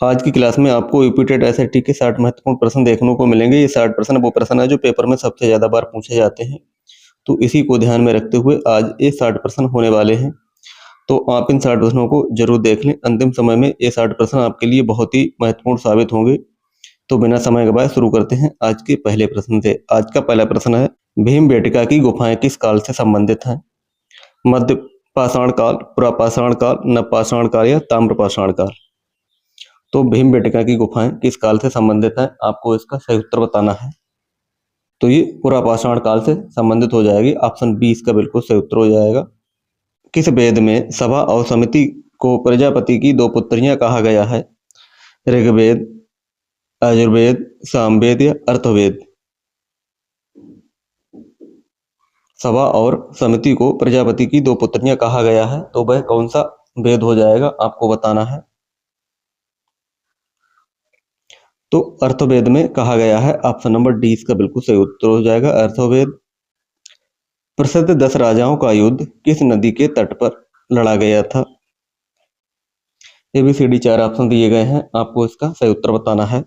आज की क्लास में आपको यूपीटेट एसएटी के 60 महत्वपूर्ण प्रश्न देखने को मिलेंगे। ये 60 प्रश्न वो प्रश्न है जो पेपर में सबसे ज़्यादा बार पूछे जाते हैं, तो इसी को ध्यान में रखते हुए आज ये 60 प्रश्न होने वाले हैं। तो आप इन 60 प्रश्नों को जरूर देख लें। अंतिम समय में ये 60 प्रश्न आपके लिए बहुत ही महत्वपूर्ण साबित होंगे। तो बिना समय गवाए शुरू करते हैं आज के पहले प्रश्न से। आज का पहला प्रश्न है, भीमबेटका की गुफाएं किस काल से संबंधित हैं? मध्य पाषाण काल, पुरापाषाण काल, नवपाषाण काल या ताम्रपाषाण काल? तो भीमबेटका की गुफाएं किस काल से संबंधित हैं? आपको इसका सही उत्तर बताना है। तो ये पुरापाषाण काल से संबंधित हो जाएगी। ऑप्शन बी इसका बिल्कुल सही उत्तर हो जाएगा। किस वेद में सभा और समिति को प्रजापति की दो पुत्रियां कहा गया है? ऋग्वेद, यजुर्वेद, सामवेद या अर्थवेद? सभा और समिति को प्रजापति की दो पुत्रियां कहा गया है, तो वह कौन सा वेद हो जाएगा? आपको बताना है। तो अर्थवेद में कहा गया है। ऑप्शन नंबर डी इसका बिल्कुल सही उत्तर हो जाएगा, अर्थवेद। प्रसिद्ध 10 राजाओं का युद्ध किस नदी के तट पर लड़ा गया था? ABCD 4 ऑप्शन दिए गए हैं, आपको इसका सही उत्तर बताना है।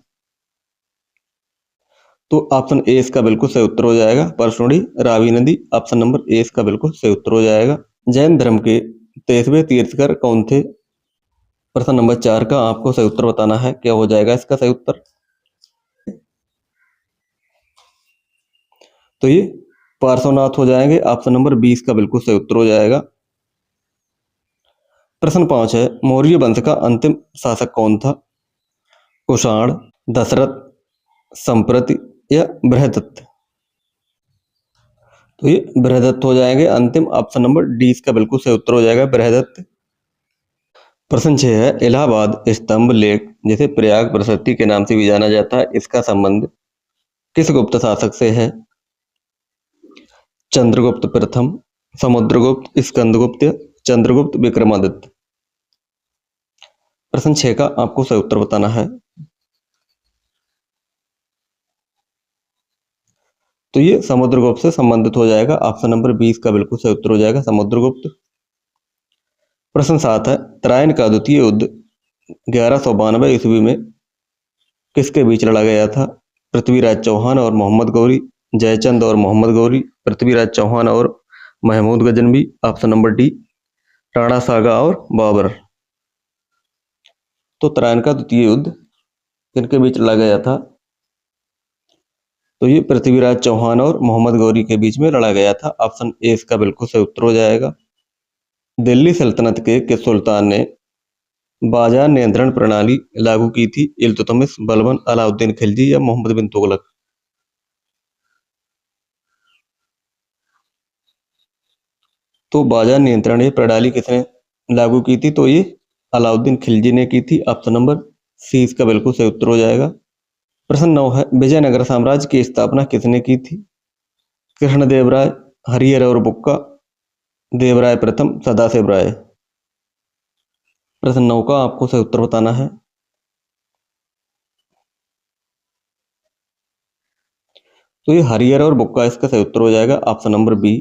तो ऑप्शन ए इसका बिल्कुल सही उत्तर हो जाएगा, परसुड़ी रावी नदी। ऑप्शन नंबर ए इसका बिल्कुल सही उत्तर हो जाएगा। जैन धर्म के 23वें तीर्थंकर कौन थे? प्रश्न नंबर 4 का आपको सही उत्तर बताना है। क्या हो जाएगा इसका सही उत्तर? तो ये पार्श्वनाथ हो जाएंगे। ऑप्शन नंबर 20 का बिल्कुल सही उत्तर हो जाएगा। प्रश्न 5 है, मौर्य वंश का अंतिम शासक कौन था? कुषाण, दशरथ, संप्रति या बृहदत्त? तो ये बृहदत्त हो जाएंगे अंतिम। ऑप्शन नंबर डी इसका बिल्कुल सही उत्तर हो जाएगा, बृहदत्त। प्रश्न 6 है, इलाहाबाद स्तंभ लेख जिसे प्रयाग प्रशस्ति के नाम से भी जाना जाता है, इसका संबंध किस गुप्त शासक से है? चंद्रगुप्त प्रथम, समुद्रगुप्त, स्कंदगुप्त या चंद्रगुप्त विक्रमादित्य? प्रश्न 6 का आपको सही उत्तर बताना है। तो ये समुद्रगुप्त से संबंधित हो जाएगा। ऑप्शन नंबर 20 का बिल्कुल सही उत्तर हो जाएगा, समुद्रगुप्त। प्रश्न 7 है, त्रायन का द्वितीय युद्ध 1192 ईस्वी में किसके बीच लड़ा गया था? पृथ्वीराज चौहान और मोहम्मद गौरी, जयचंद और मोहम्मद गौरी, पृथ्वीराज चौहान और Mahmud Ghaznavi? Option number D, Rana Sanga और बाबर? तो त्रायन का द्वितीय युद्ध किनके बीच लड़ा गया था? तो ये पृथ्वीराज चौहान और मोहम्मद गौरी के बीच में लड़ा गया था। ऑप्शन ए इसका बिल्कुल सही उत्तर हो जाएगा। दिल्ली सल्तनत के किस सुल्तान ने बाजार नियंत्रण प्रणाली लागू की थी? इल्तुतमिश, बलबन, अलाउद्दीन खिलजी या मोहम्मद बिन तुगलक? तो बाजार नियंत्रण ये प्रणाली किसने लागू की थी? तो ये अलाउद्दीन खिलजी ने की थी। ऑप्शन नंबर सी इसका बिल्कुल सही उत्तर हो जाएगा। प्रश्न 9 है, विजयनगर साम्राज्य की स्थापना किसने की थी? कृष्णदेवराय, हरिहर और बुक्का, देवराय प्रथम, सदाशिव राय? प्रश्न 9 का आपको सही उत्तर बताना है। तो ये हरिहर और बुक्का इसका सही उत्तर हो जाएगा, ऑप्शन नंबर बी।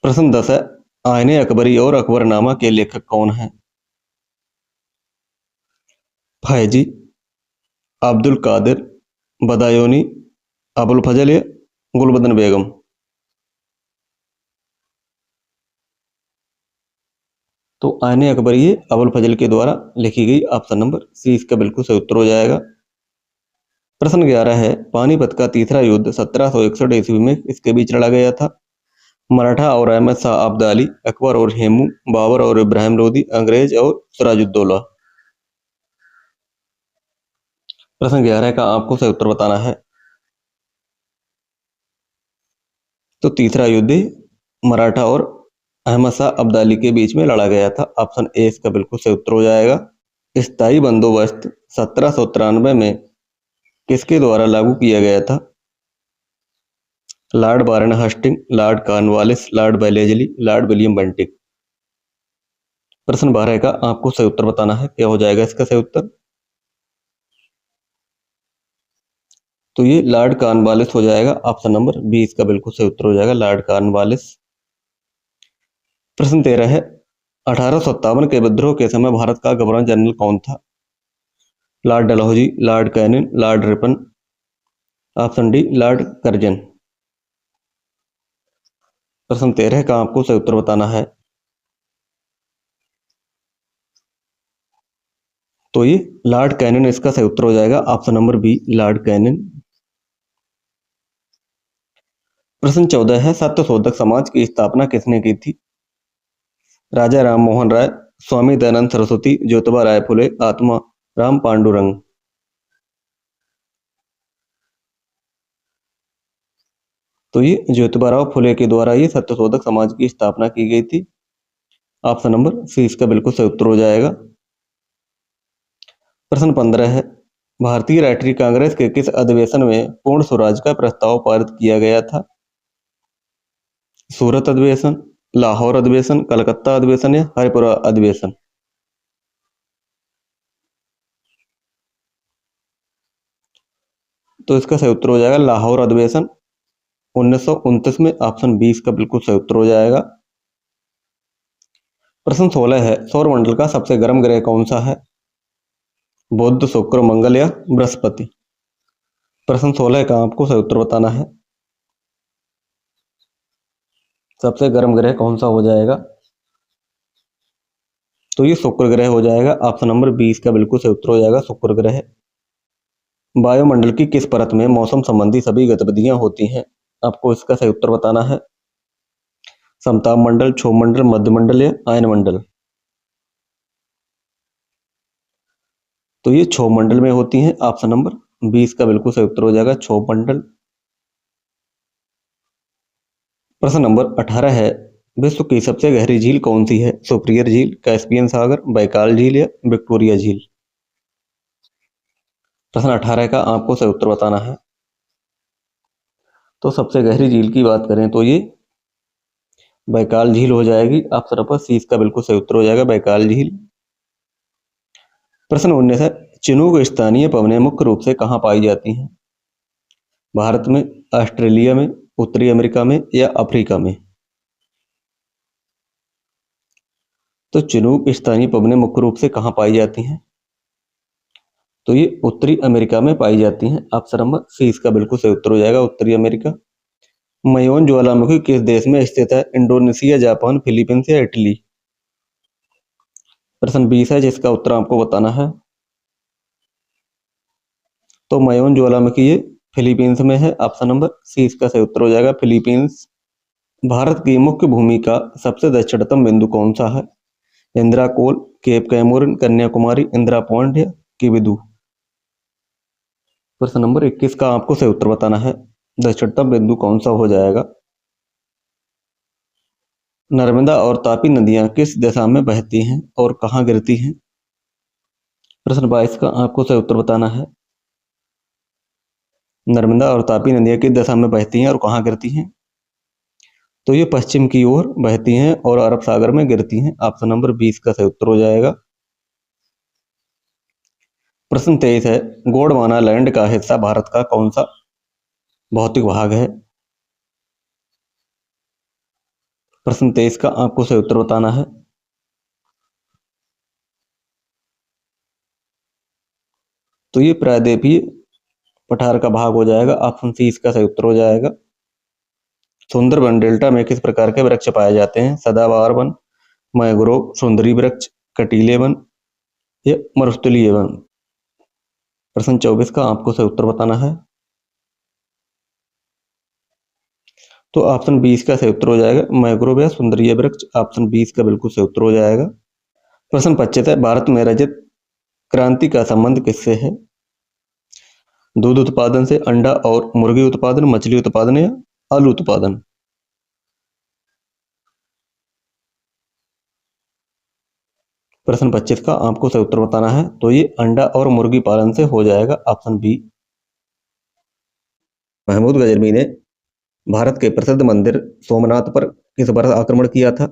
प्रश्न 10 है, आईने अकबरी और अकबरनामा के लेखक कौन हैं? फैजी, अब्दुल कादिर, बदायूनी, अबुल फजल या गुलबदन बेगम? तो आईने अकबरी ये अबुल फजल के द्वारा लिखी गई। ऑप्शन नंबर सी इसका बिल्कुल सही उत्तर हो जाएगा। प्रश्न 11 है, पानीपत का तीसरा युद्ध 1761 ईस्वी में इसके बीच लड़ा गया था? मराठा और अहमद शाह अब्दाली, अकबर और हेमू, बाबर और इब्राहिम लोदी, अंग्रेज और सिराजुद्दौला? प्रश्न 11 का आपको सही उत्तर बताना है। तो तीसरा युद्ध मराठा और अहमद शाह अब्दाली के बीच में लड़ा गया था। ऑप्शन ए इसका बिल्कुल सही उत्तर हो जाएगा। स्थायी बंदोबस्त 1793 में किसके द्वारा लागू किया गया था? Lord baron Hastings, lord Cornwallis, lord Wellesley, lord William Bentinck? प्रश्न 12 का आपको सही उत्तर बताना है। क्या हो जाएगा इसका सही उत्तर? तो ये लॉर्ड कॉर्नवालिस हो जाएगा। ऑप्शन नंबर बी इसका बिल्कुल सही उत्तर हो जाएगा, लॉर्ड कॉर्नवालिस। प्रश्न 13 है, 1857 के विद्रोह के समय भारत का गवर्नर जनरल कौन था? Lord Dalhousie, Lord Canning, Lord Ripon. Option D Lord Curzon. प्रश्न 13 का आपको सही उत्तर बताना है। तो ये लॉर्ड कैनिन इसका सही उत्तर हो जाएगा, option number B Lord Canning. प्रश्न 14 है, सत्यशोधक समाज की स्थापना किसने की थी? राजा राम मोहन राय, स्वामी दयानंद सरस्वती, ज्योतिबा राय फुले, आत्मा राम पांडुरंग। तो ये ज्योतिबा राव फुले के द्वारा ये सत्यशोधक समाज की स्थापना की गई थी। ऑप्शन नंबर सी इसका बिल्कुल सही उत्तर हो जाएगा। प्रश्न 15 है, भारतीय राष्ट्रीय कांग्रेस के किस अधिवेशन में पूर्ण स्वराज का प्रस्ताव पारित किया गया था? सूरत अधिवेशन, लाहौर अधिवेशन, कलकत्ता अधिवेशन या हरिपुरा अधिवेशन। तो इसका सही उत्तर हो जाएगा लाहौर अधिवेशन 1929 में, ऑप्शन बी इसका बिल्कुल सही उत्तर हो जाएगा। प्रश्न 16 है, सौरमंडल का सबसे गर्म ग्रह कौन सा है? बुध, शुक्र, मंगल या बृहस्पति। प्रश्न 16 का आपको सही उत्तर बताना है। सबसे गर्म ग्रह कौन सा हो जाएगा? तो ये शुक्र ग्रह हो जाएगा, ऑप्शन नंबर 20 का बिल्कुल सही उत्तर हो जाएगा, शुक्र ग्रह। वायुमंडल की किस परत में मौसम संबंधी सभी गतिविधियां होती हैं? आपको इसका सही उत्तर बताना है। समताप मंडल, क्षोभ मंडल, मध्य मंडल या आयन मंडल। तो ये क्षोभ मंडल में होती हैं, ऑप्शन नंबर 20 का बिल्कुल सही उत्तर हो जाएगा, क्षोभ मंडल। प्रश्न नंबर 18 है, विश्व की सबसे गहरी झील कौन सी है? सुपीरियर झील, कैस्पियन सागर, बैकाल झील या विक्टोरिया झील। प्रश्न 18 का आपको सही उत्तर बताना है। तो सबसे गहरी झील की बात करें तो ये बैकाल झील हो जाएगी, ऑप्शन नंबर सी इसका बिल्कुल सही उत्तर हो जाएगा, बैकाल झील। प्रश्न 19 है, चिनूक स्थानीय पवनें मुख्य रूप से कहाँ पाई जाती हैं? भारत में, ऑस्ट्रेलिया में, उत्तरी अमेरिका में या अफ्रीका में। तो चिनूक स्थानीय पवनें मुख्य रूप से कहाँ पाई जाती हैं? तो ये उत्तरी अमेरिका में पाई जाती हैं, ऑप्शन नंबर सी इसका बिल्कुल सही उत्तर हो जाएगा, उत्तरी अमेरिका। मयोन ज्वालामुखी किस देश में स्थित है? इंडोनेशिया, जापान, फिलीपींस या इटली। प्रश्न 20 है जिसका उत्तर आपको बताना है। तो मयोन ज्वालामुखी ये फिलीपींस में है, ऑप्शन नंबर सी इसका सही उत्तर हो जाएगा, फिलीपींस। भारत की मुख्य भूमि का सबसे दक्षिणतम बिंदु कौन सा है? Indira col, Cape Comorin, Kanyakumari, Indira point या किबिदू। प्रश्न नंबर 21 का आपको सही उत्तर बताना है। दक्षिणतम बिंदु कौन सा हो जाएगा? नर्मदा और तापी नदियां किस दिशा में बहती हैं और कहाँ गिरती हैं? प्रश्न 22 का आपको सही उत्तर बताना है। नर्मदा और तापी नदियां किस दिशा में बहती हैं और कहाँ गिरती हैं? तो ये पश्चिम की ओर बहती हैं और अरब सागर में गिरती हैं, ऑप्शन नंबर 20 का सही उत्तर हो जाएगा। प्रश्न 23 है, गोंडवाना लैंड का हिस्सा भारत का कौन सा भौतिक भाग है? प्रश्न 23 का आपको सही उत्तर बताना है। तो ये प्रायद्वीपीय पठार का भाग हो जाएगा, ऑप्शन सी इसका सही उत्तर हो जाएगा। सुंदरबन डेल्टा में किस प्रकार के वृक्ष पाए जाते हैं? सदाबहार वन, मैंग्रोव, सुंदरी वृक्ष, कटीले वन या मरुस्थलीय वन। प्रश्न 24 का आपको सही उत्तर बताना है। तो ऑप्शन 20 का सही उत्तर हो जाएगा, मैंग्रोव या सुंदरीय वृक्ष, ऑप्शन 20 का बिल्कुल सही उत्तर हो जाएगा। प्रश्न 25 है, भारत में रजत क्रांति का संबंध किससे है? दूध उत्पादन से, अंडा और मुर्गी उत्पादन, मछली उत्पादन या आलू उत्पादन। प्रश्न 25 का आपको सही उत्तर बताना है। तो ये अंडा और मुर्गी पालन से हो जाएगा, ऑप्शन बी। महमूद गजनवी ने भारत के प्रसिद्ध मंदिर सोमनाथ पर किस वर्ष आक्रमण किया था?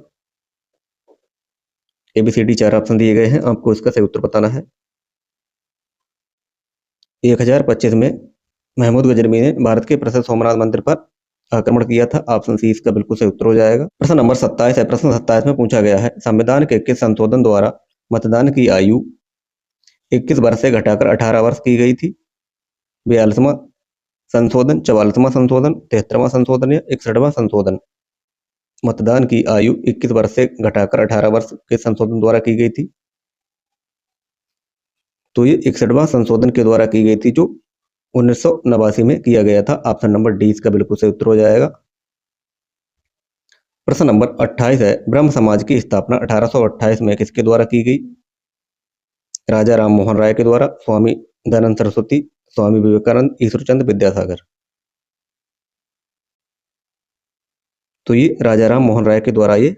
एबीसीडी 4 ऑप्शन दिए गए हैं, आपको इसका सही उत्तर बताना है। 1025 में महमूद गजनवी ने भारत के प्रसिद्ध सोमनाथ मंदिर पर आक्रमण किया था, ऑप्शन सी इसका बिल्कुल सही उत्तर हो जाएगा। प्रश्न नंबर 27 है, प्रश्न 27 में पूछा गया है, संविधान के किस संशोधन द्वारा मतदान की आयु 21 वर्ष से घटाकर 18 वर्ष की गई थी। 42वां संशोधन, 44वां संशोधन, 73वां संशोधन या 61वां संशोधन। मतदान की आयु 21 वर्ष से घटाकर 18 वर्ष के संशोधन द्वारा की गई थी। तो ये 61वां संशोधन के द्वारा की गई थी, जो 1989 में किया गया था। ऑप्शन नंबर डी इसका बिल्कुल सही उत्तर हो जाएगा। प्रश्न नंबर 28 है, ब्रह्म समाज की स्थापना 1828 में किसके द्वारा की गई? राजा राम मोहन राय के द्वारा, स्वामी दयानंद सरस्वती, स्वामी विवेकानंद, ईश्वरचंद विद्यासागर। तो ये राजा राम मोहन राय के द्वारा ये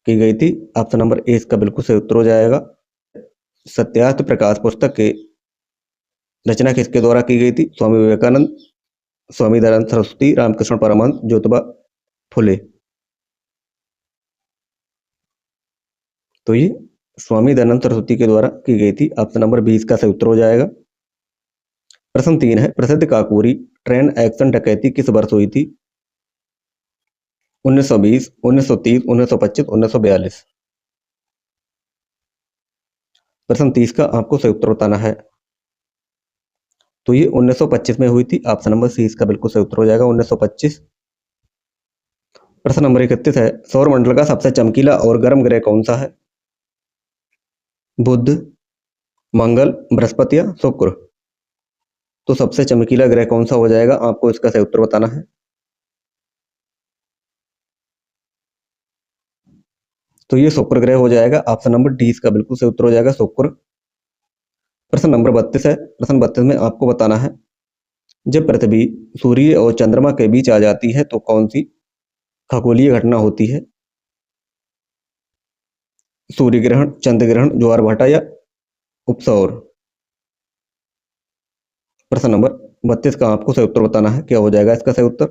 की गई थी। ऑप्शन नंबर ए इसका बिल्कुल सही उत्तर हो जाएगा। सत्यार्थ प्रकाश पुस्तक के रचना किसके द्वारा की गई थी? स्वामी विवेकानंद, स्वामी दयानंद सरस्वती, रामकृष्ण परमहंस, ज्योतिबा फुले। तो ये स्वामी दयानंद सरस्वती के द्वारा की गई थी। ऑप्शन नंबर बी इसका सही उत्तर हो जाएगा। प्रश्न 3 है, प्रसिद्ध काकोरी ट्रेन एक्शन डकैती किस वर्ष हुई थी? 1920, 1930, 1925, 1942। प्रश्न 30 का आपको सही उत्तर बताना है। तो ये 1925 में हुई थी। ऑप्शन नंबर सी इसका बिल्कुल सही उत्तर हो जाएगा, 1925। प्रश्न नंबर 31 है, सौर मंडल का सबसे चमकीला और गर्म ग्रह कौन सा है? बुध, मंगल, बृहस्पति या शुक्र। तो सबसे चमकीला ग्रह कौन सा हो जाएगा? आपको इसका सही उत्तर बताना है। तो ये शुक्र ग्रह हो जाएगा। ऑप्शन नंबर डी इसका बिल्कुल सही उत्तर हो जाएगा, शुक्र। प्रश्न नंबर 32 है, प्रश्न 32 में आपको बताना है, जब पृथ्वी सूर्य और चंद्रमा के बीच आ जाती है तो कौन सी खगोलीय घटना होती है? सूर्य ग्रहण, चंद्र ग्रहण, ज्वार भाटा या उपसौर। प्रश्न नंबर 32 का आपको सही उत्तर बताना है। क्या हो जाएगा इसका सही उत्तर?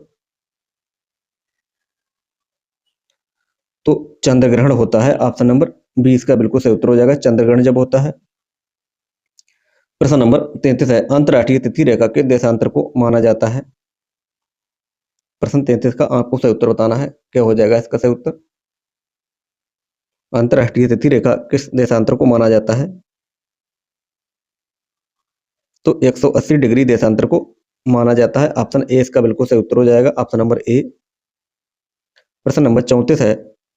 तो चंद्र ग्रहण होता है। ऑप्शन नंबर बी इसका बिल्कुल सही उत्तर हो जाएगा, चंद्र ग्रहण जब होता है। प्रश्न नंबर 33 है, अंतरराष्ट्रीय तिथि रेखा के देशांतर को माना जाता है? प्रश्न 33 का आपको सही उत्तर बताना है। क्या हो जाएगा इसका सही उत्तर? अंतरराष्ट्रीय तिथि रेखा किस देशांतर को माना जाता है? तो 180 डिग्री देशांतर को माना जाता है। ऑप्शन ए इसका बिल्कुल सही उत्तर हो जाएगा, ऑप्शन नंबर ए। प्रश्न नंबर 34 है,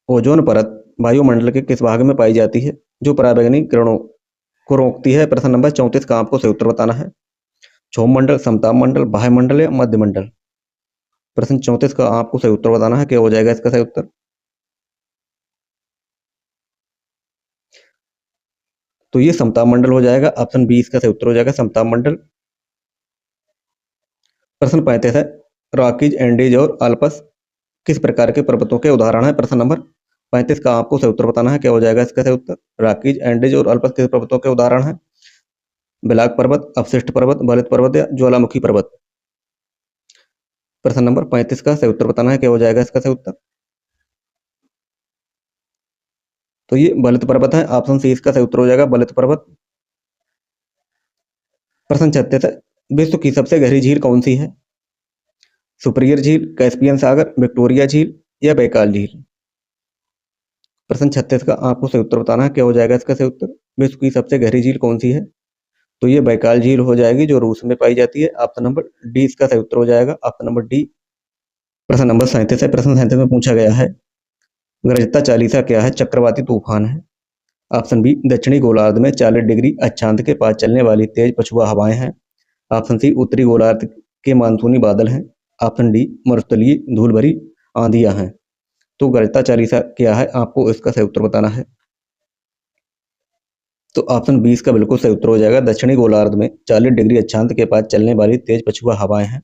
ओजोन परत वायुमंडल के किस भाग में पाई जाती है जो पराबैंगनी किरणों को रोकती है? प्रश्न नंबर 34 का आपको सही उत्तर बताना है। क्षोभ मंडल, समताप मंडल, बाह्य मंडल या मध्य मंडल। प्रश्न 34 का आपको सही उत्तर बताना है। क्या हो जाएगा इसका सही उत्तर? तो ये समताप मंडल हो जाएगा। ऑप्शन बी इसका सही उत्तर हो जाएगा, समताप मंडल। प्रश्न 35 है, रॉकीज, एंडीज और अल्पस किस प्रकार के पर्वतों के उदाहरण है? प्रश्न नंबर 35 का आपको सही उत्तर बताना है। क्या हो जाएगा इसका सही उत्तर? रॉकीज, एंडीज और अल्पस किस पर्वतों के उदाहरण है? बिलाक पर्वत, अवशिष्ट पर्वत, बलित पर्वत या ज्वालामुखी पर्वत। प्रश्न नंबर 35 का सही उत्तर बताना है। क्या हो जाएगा इसका सही उत्तर? तो ये बलित पर्वत है। ऑप्शन सी इसका सही उत्तर हो जाएगा, बलित पर्वत। प्रश्न 36 है, विश्व की सबसे गहरी झील कौन सी है? सुपीरियर झील, कैस्पियन सागर, विक्टोरिया झील या बैकाल झील। प्रश्न 36 का आपको सही उत्तर बताना है। क्या हो जाएगा इसका सही उत्तर? विश्व की सबसे गहरी झील कौन सी है? तो ये बैकाल झील हो जाएगी, जो रूस में पाई जाती है। ऑप्शन नंबर डी इसका सही उत्तर हो जाएगा, ऑप्शन नंबर डी। प्रश्न नंबर 37 है, प्रश्न 37 में पूछा गया है, गरजता चालीसा क्या है? चक्रवाती तूफान है। ऑप्शन बी, दक्षिणी गोलार्ध में 40 डिग्री अक्षांश के पास चलने वाली तेज पछुआ हवाएं हैं। ऑप्शन सी, उत्तरी गोलार्ध के मानसूनी बादल हैं। ऑप्शन डी, मरुस्थलीय धूल भरी आंधियां हैं। तो गरजता चालीसा क्या है? आपको इसका सही उत्तर बताना है। तो ऑप्शन 20 का बिल्कुल सही उत्तर हो जाएगा, दक्षिणी गोलार्ध में 40 डिग्री अक्षांश के पास चलने वाली तेज पछुआ हवाएं हैं,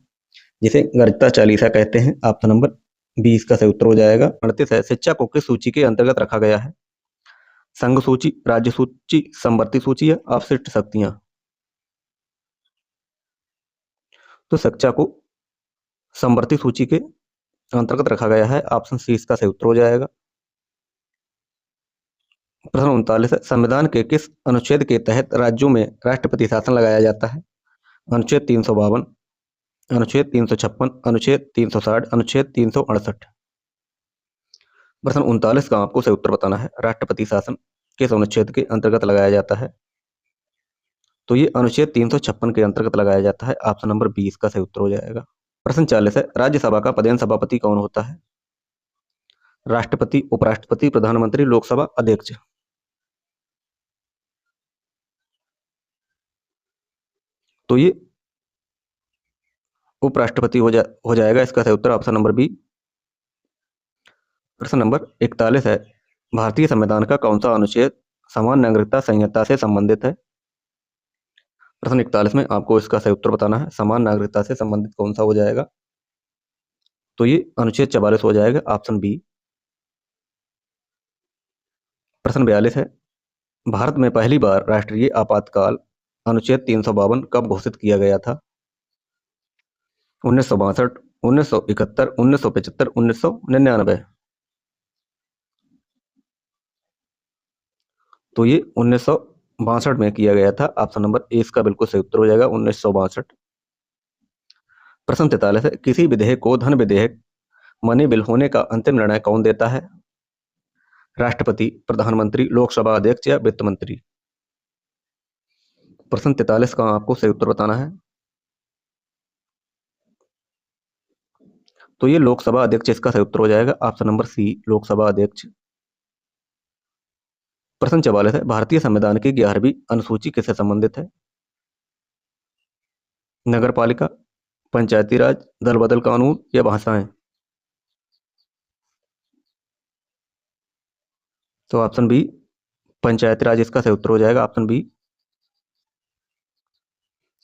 जिसे गरजता चालीसा कहते हैं। ऑप्शन नंबर 20 का सही उत्तर हो जाएगा। 38 है, शिक्षा को किस सूची के अंतर्गत रखा गया है? संघ सूची, राज्य सूची, समवर्ती सूची या अवशिष्ट शक्तियां। तो शिक्षा को समवर्ती सूची के अंतर्गत रखा गया है। ऑप्शन सी इसका सही उत्तर हो जाएगा। प्रश्न 39 है, संविधान के किस अनुच्छेद के तहत राज्यों में राष्ट्रपति शासन लगाया जाता है? अनुच्छेद 352, अनुच्छेद 356, अनुच्छेद 360, अनुच्छेद 368। प्रश्न 39 का आपको सही उत्तर बताना है। राष्ट्रपति शासन किस अनुच्छेद के अंतर्गत लगाया जाता है? तो ये अनुच्छेद 356 के अंतर्गत लगाया जाता है। ऑप्शन नंबर 20 का सही उत्तर हो जाएगा। प्रश्न 40 है, राज्यसभा का पदेन सभापति कौन होता है? राष्ट्रपति, उपराष्ट्रपति, प्रधानमंत्री, लोकसभा अध्यक्ष। तो ये उपराष्ट्रपति हो जाएगा, इसका सही उत्तर ऑप्शन नंबर बी। प्रश्न नंबर 41 है, भारतीय संविधान का कौन सा अनुच्छेद समान नागरिकता संहिता से संबंधित है? प्रश्न 41 में आपको इसका सही उत्तर बताना है। समान नागरिकता से संबंधित कौन सा हो जाएगा? तो ये अनुच्छेद 44 हो जाएगा, ऑप्शन बी। प्रश्न 42 है, भारत में पहली बार राष्ट्रीय आपातकाल अनुच्छेद 352 कब घोषित किया गया था? 1962, 1971, 1975, 1999। तो ये 1962 में किया गया था। ऑप्शन नंबर ए इसका बिल्कुल सही उत्तर हो जाएगा, 1962। प्रश्न 43 है, किसी विधेयक को धन विधेयक मनी बिल होने का अंतिम निर्णय कौन देता है? राष्ट्रपति, प्रधानमंत्री, लोकसभा अध्यक्ष या वित्त मंत्री। प्रश्न 43 का आपको सही उत्तर बताना है। तो ये लोकसभा अध्यक्ष इसका सही उत्तर हो जाएगा, ऑप्शन नंबर सी, लोकसभा अध्यक्ष। प्रश्न 44 है, भारतीय संविधान की 11वीं अनुसूची किससे संबंधित है? नगर पालिका, पंचायती राज, दल बदल कानून या भाषाएं। तो ऑप्शन बी, पंचायती राज इसका सही उत्तर हो जाएगा, ऑप्शन बी।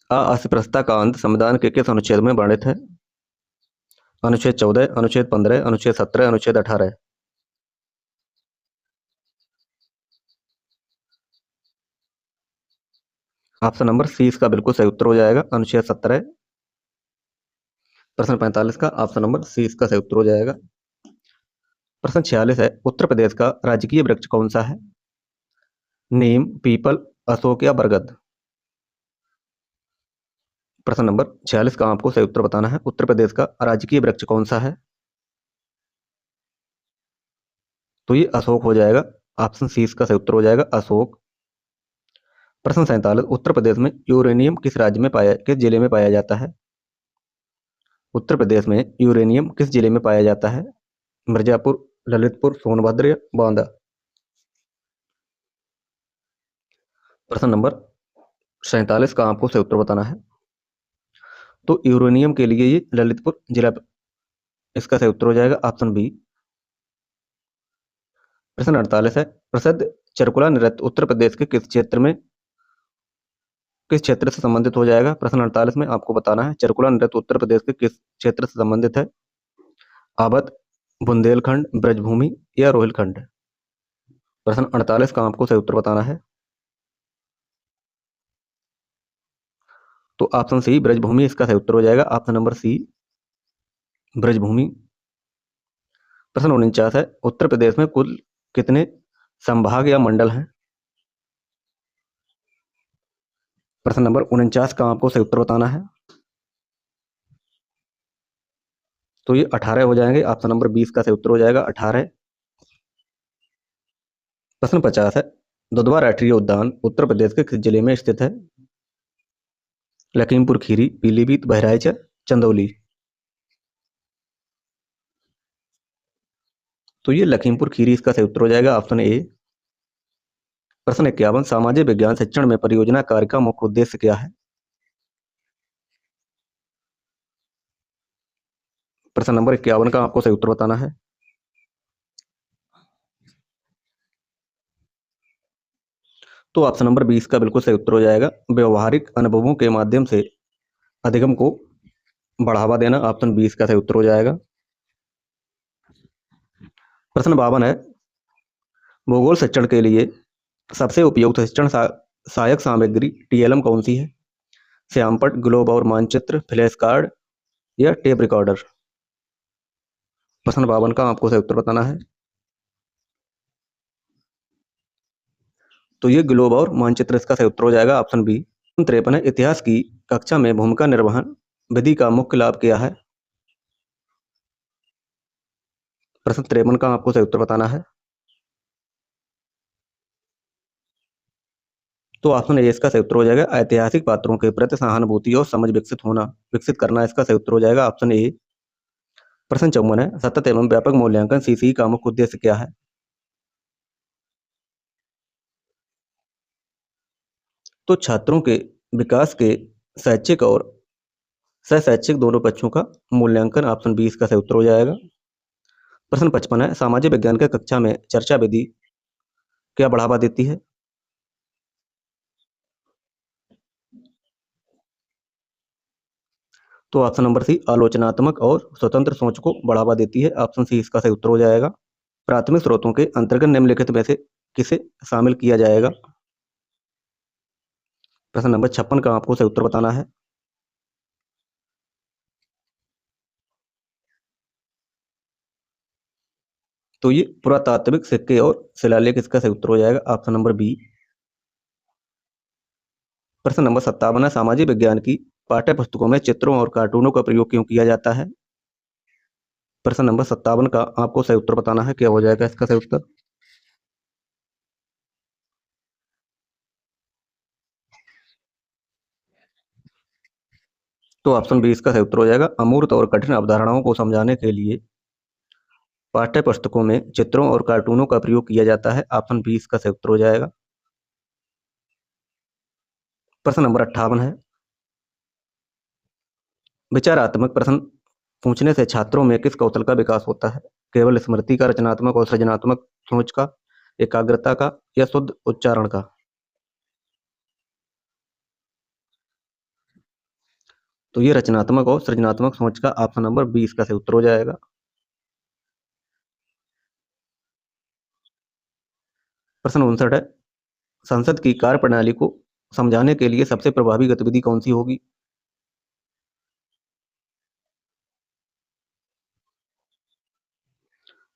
अस्पृश्यता का अंत संविधान के किस अनुच्छेद में वर्णित है? अनुच्छेद 14, अनुच्छेद 15, अनुच्छेद 17, अनुच्छेद 18। ऑप्शन नंबर सी इसका बिल्कुल सही उत्तर हो जाएगा, अनुच्छेद 17। प्रश्न 45 का ऑप्शन नंबर सी इसका सही उत्तर हो जाएगा। प्रश्न 46 है, उत्तर प्रदेश का राजकीय वृक्ष कौन सा है? नीम, पीपल, अशोक या बरगद। प्रश्न नंबर 46 का आपको सही उत्तर बताना है। उत्तर प्रदेश का राजकीय वृक्ष कौन सा है? तो ये अशोक हो जाएगा, ऑप्शन सी इसका सही उत्तर हो जाएगा, अशोक। प्रश्न 47, उत्तर प्रदेश में यूरेनियम किस जिले में पाया जाता है? उत्तर प्रदेश में यूरेनियम किस जिले में पाया जाता है? मिर्जापुर, ललितपुर, सोनभद्र या बांदा। प्रश्न नंबर 47 का आपको सही उत्तर बताना है। तो यूरेनियम के लिए ये ललितपुर जिला इसका सही उत्तर हो जाएगा, ऑप्शन बी। प्रश्न 48 है, प्रसिद्ध चरकुला नृत्य उत्तर प्रदेश के किस क्षेत्र से संबंधित हो जाएगा? प्रश्न 48 में आपको बताना है चरकुला नृत्य उत्तर प्रदेश के किस क्षेत्र से संबंधित है? अवध, बुंदेलखंड, ब्रजभूमि या रोहिलखंड। प्रश्न 48 का आपको सही उत्तर बताना है। तो ऑप्शन सी, ब्रजभूमि इसका सही उत्तर हो जाएगा, ऑप्शन नंबर सी, ब्रजभूमि। प्रश्न 49 है, उत्तर प्रदेश में कुल कितने संभाग या मंडल हैं? प्रश्न नंबर 49 का आपको सही उत्तर बताना है। तो ये 18 हो जाएंगे, ऑप्शन नंबर 20 का सही उत्तर हो जाएगा, 18। प्रश्न 50 है, दुधवा राष्ट्रीय उद्यान उत्तर प्रदेश के किस जिले में स्थित है? लखीमपुर खीरी, पीलीभीत, बहराइच, चंदौली। तो ये लखीमपुर खीरी इसका सही उत्तर हो जाएगा, ऑप्शन ए। प्रश्न 51, सामाजिक विज्ञान शिक्षण में परियोजना कार्य का मुख्य उद्देश्य क्या है? प्रश्न नंबर 51 का आपको सही उत्तर बताना है। तो ऑप्शन नंबर 20 का बिल्कुल सही उत्तर हो जाएगा, व्यवहारिक अनुभवों के माध्यम से अधिगम को बढ़ावा देना। ऑप्शन 20 का सही उत्तर हो जाएगा। प्रश्न 52 है, भूगोल शिक्षण के लिए सबसे उपयुक्त शिक्षण सहायक सामग्री टीएलएम कौन सी है? श्यामपट्ट, ग्लोब और मानचित्र, फ्लैश कार्ड या टेप रिकॉर्डर। प्रश्न 52 का आपको सही उत्तर बताना है। तो ये ग्लोब और मानचित्र इसका सही उत्तर हो जाएगा, ऑप्शन बी। 53 है, इतिहास की कक्षा में भूमिका निर्वहन विधि का मुख्य लाभ क्या है? प्रश्न 53 का आपको सही उत्तर बताना है। तो ऑप्शन ए इसका सही उत्तर हो जाएगा ऐतिहासिक पात्रों के प्रति सहानुभूति और समझ विकसित करना इसका सही उत्तर हो जाएगा ऑप्शन ए। प्रश्न 54 है, सतत एवं व्यापक मूल्यांकन सीसीई का मुख्य उद्देश्य क्या है? तो छात्रों के विकास के शैक्षिक और सह-शैक्षिक दोनों पक्षों का मूल्यांकन ऑप्शन बी इसका सही उत्तर हो जाएगा। प्रश्न 55 है, सामाजिक विज्ञान की कक्षा में चर्चा विधि क्या बढ़ावा देती है? तो ऑप्शन नंबर सी आलोचनात्मक और स्वतंत्र सोच को बढ़ावा देती है, ऑप्शन सी इसका सही उत्तर हो जाएगा। प्राथमिक स्रोतों के अंतर्गत निम्नलिखित में से किसे शामिल किया जाएगा? प्रश्न नंबर 56 का आपको सही उत्तर बताना है। तो ये पुरातात्विक सिक्के और शिलालेख इसका सही उत्तर हो जाएगा, ऑप्शन नंबर बी। प्रश्न नंबर 57 है, सामाजिक विज्ञान की पाठ्य पुस्तकों में चित्रों और कार्टूनों का प्रयोग क्यों किया जाता है? प्रश्न नंबर 57 का आपको सही उत्तर बताना है, क्या हो जाएगा इसका सही उत्तर? तो ऑप्शन बी इसका सही उत्तर हो जाएगा, अमूर्त और कठिन अवधारणाओं को समझाने के लिए पाठ्य पुस्तकों में चित्रों और कार्टूनों का प्रयोग किया जाता है, ऑप्शन बी इसका सही उत्तर हो जाएगा। प्रश्न नंबर 58 है, विचारात्मक प्रश्न पूछने से छात्रों में किस कौशल का विकास होता है? केवल स्मृति का, रचनात्मक और सृजनात्मक सोच का, एकाग्रता का या शुद्ध उच्चारण का? तो ये रचनात्मक और सृजनात्मक सोच का, ऑप्शन नंबर बी इसका सही उत्तर हो जाएगा। प्रश्न 59 है, संसद की कार्यप्रणाली को समझाने के लिए सबसे प्रभावी गतिविधि कौन सी होगी?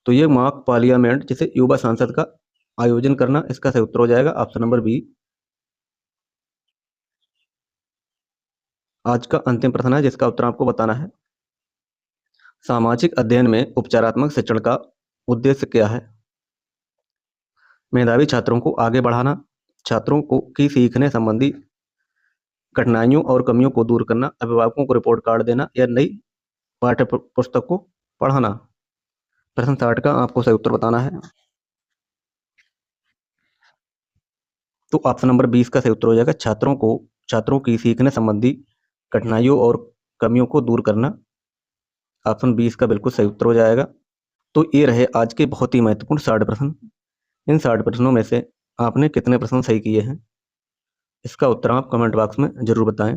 तो ये मॉक पार्लियामेंट जिसे युवा संसद का आयोजन करना इसका सही उत्तर हो जाएगा, ऑप्शन नंबर बी। आज का अंतिम प्रश्न है जिसका उत्तर आपको बताना है, सामाजिक अध्ययन में उपचारात्मक शिक्षण का उद्देश्य क्या है? मेधावी छात्रों को आगे बढ़ाना, छात्रों को की सीखने संबंधी कठिनाइयों और कमियों को दूर करना, अभिभावकों को रिपोर्ट कार्ड देना या नई पाठ्य पुस्तक को पढ़ाना? प्रश्न 60 का आपको सही उत्तर बताना है। तो ऑप्शन नंबर 20 का सही उत्तर हो जाएगा, छात्रों की सीखने संबंधी कठिनाइयों और कमियों को दूर करना, ऑप्शन 20 का बिल्कुल सही उत्तर हो जाएगा। तो ये रहे आज के बहुत ही महत्वपूर्ण 60 प्रश्न। इन 60 प्रश्नों में से आपने कितने प्रश्न सही किए हैं, इसका उत्तर आप कमेंट बॉक्स में जरूर बताएं।